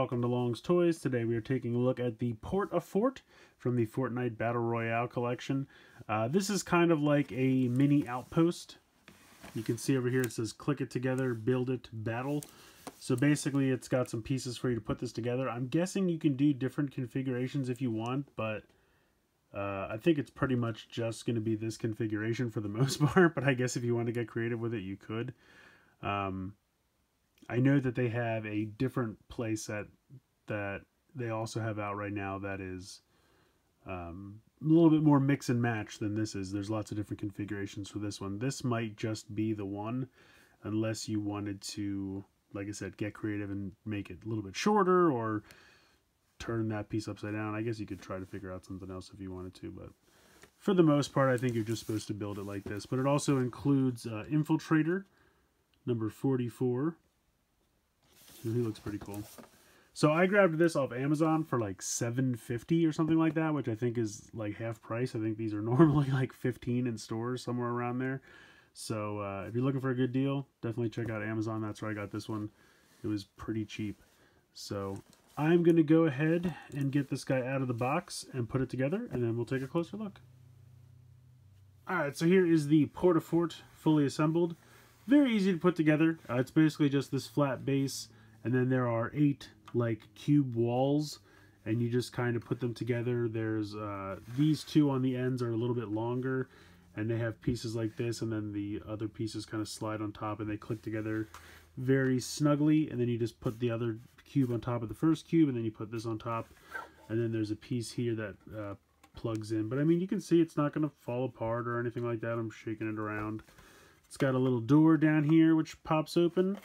welcome to Long's Toys. Today we are taking a look at the Port-a-Fort from the Fortnite Battle Royale collection. This is kind of like a mini outpost. You can see over here it says click it together, build it, battle. So basically it's got some pieces for you to put this together. I'm guessing you can do different configurations if you want, but I think it's pretty much just going to be this configuration for the most part, but I guess if you want to get creative with it, you could. I know that they have a different playset that they also have out right now that is a little bit more mix and match than this is. There's lots of different configurations for this one. This might just be the one, unless you wanted to, like I said, get creative and make it a little bit shorter or turn that piece upside down. I guess you could try to figure out something else if you wanted to, but for the most part, I think you're just supposed to build it like this. But it also includes Infiltrator, number 44. He looks pretty cool. So I grabbed this off Amazon for like $7.50 or something like that, which I think is like half price. I think these are normally like $15 in stores, somewhere around there. So if you're looking for a good deal, definitely check out Amazon. That's where I got this one. It was pretty cheap. So I'm going to go ahead and get this guy out of the box and put it together, and then we'll take a closer look. Alright, so here is the Port-a-Fort fully assembled. Very easy to put together. It's basically just this flat base, and then there are 8 like cube walls, and you just kind of put them together. There's these two on the ends are a little bit longer, and they have pieces like this, and then the other pieces kind of slide on top, and they click together very snugly, and then you just put the other cube on top of the first cube, and then you put this on top, and then there's a piece here that plugs in. But I mean, you can see it's not going to fall apart or anything like that. I'm shaking it around. It's got a little door down here which pops open.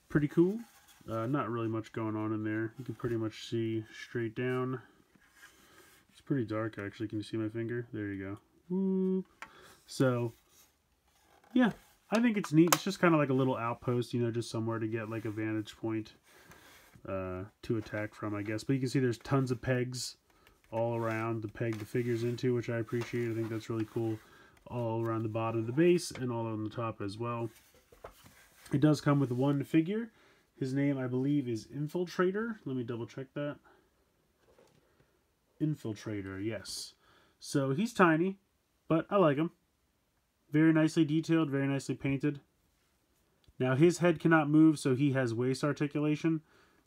Pretty cool. Not really much going on in there. You can pretty much see straight down. It's pretty dark actually. Can you see my finger? There you go. Whoop. So yeah, I think it's neat. It's just kind of like a little outpost, you know, just somewhere to get like a vantage point to attack from, I guess. But you can see there's tons of pegs all around to peg the figures into, which I appreciate. I think that's really cool. All around the bottom of the base and all on the top as well. It does come with one figure. His name, I believe, is Infiltrator. Let me double check that. Infiltrator, yes. So he's tiny, but I like him. Very nicely detailed, very nicely painted. Now his head cannot move, so he has waist articulation.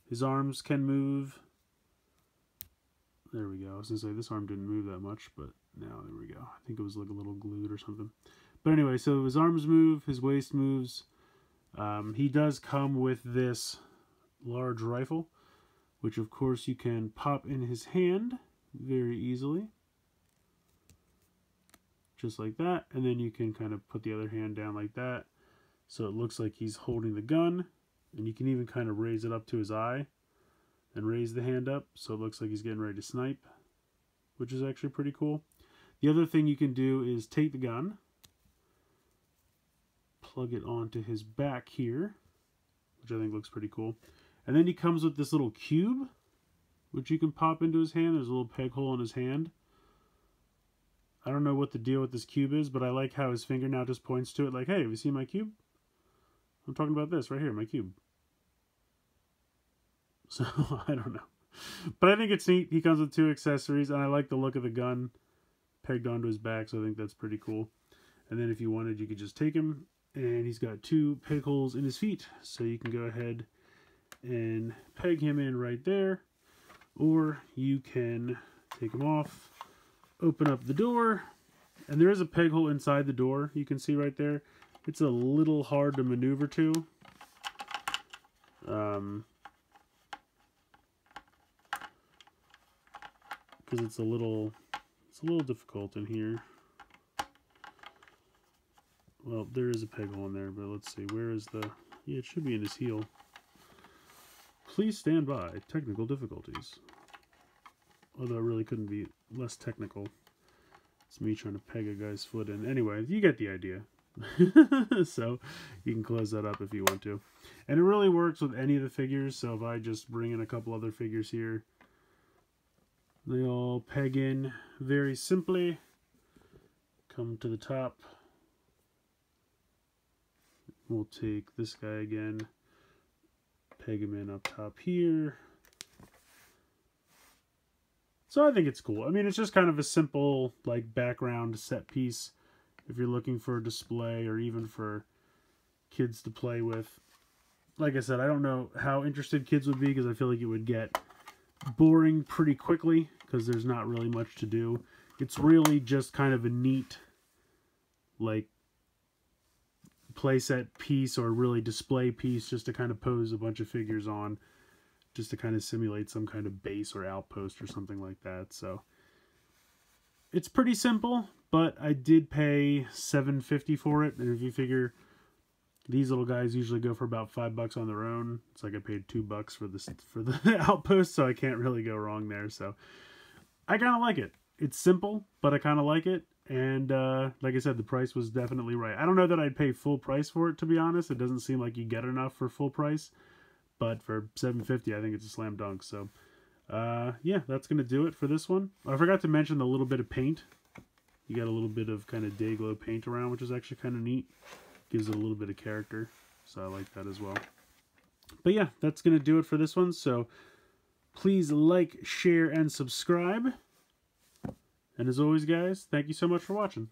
His arms can move. There we go. I was going to say this arm didn't move that much, but now there we go. I think it was like a little glued or something. But anyway, so his arms move, his waist moves. He does come with this large rifle, which of course you can pop in his hand very easily. Just like that. And then you can kind of put the other hand down like that. So it looks like he's holding the gun. And you can even kind of raise it up to his eye and raise the hand up. So it looks like he's getting ready to snipe, which is actually pretty cool. The other thing you can do is take the gun, plug it onto his back here, which I think looks pretty cool. And then he comes with this little cube, which you can pop into his hand. There's a little peg hole in his hand. I don't know what the deal with this cube is, but I like how his finger now just points to it like, hey, have you seen my cube? I'm talking about this right here, my cube. So, I don't know. But I think it's neat. He comes with 2 accessories, and I like the look of the gun pegged onto his back, so I think that's pretty cool. And then if you wanted, you could just take him, and he's got 2 peg holes in his feet, so you can go ahead and peg him in right there, or you can take him off, open up the door, and there is a peg hole inside the door, you can see right there. It's a little hard to maneuver to. Because it's a little difficult in here. Well, there is a peg hole in there, but let's see, where is the... Yeah, it should be in his heel. Please stand by. Technical difficulties. Although it really couldn't be less technical. It's me trying to peg a guy's foot in. Anyway, you get the idea. So, you can close that up if you want to. And it really works with any of the figures, so if I just bring in a couple other figures here, they all peg in very simply. Come to the top. We'll take this guy again. peg them in up top here. So I think it's cool. I mean, it's just kind of a simple like background set piece if you're looking for a display or even for kids to play with. Like I said, I don't know how interested kids would be because I feel like it would get boring pretty quickly because there's not really much to do. It's really just kind of a neat like playset piece or really display piece just to kind of pose a bunch of figures on, just to kind of simulate some kind of base or outpost or something like that. So it's pretty simple, but I did pay $7.50 for it, and if you figure these little guys usually go for about $5 on their own, it's like I paid $2 for the outpost, so I can't really go wrong there. So I kind of like it. It's simple, but I kind of like it. And like I said, the price was definitely right. I don't know that I'd pay full price for it, to be honest. It doesn't seem like you get enough for full price. But for $7.50, I think it's a slam dunk. So, yeah, that's going to do it for this one. I forgot to mention the little bit of paint. You got a little bit of kind of day glow paint around, which is actually kind of neat. Gives it a little bit of character. So I like that as well. But yeah, that's going to do it for this one. So please like, share, and subscribe. And as always, guys, thank you so much for watching.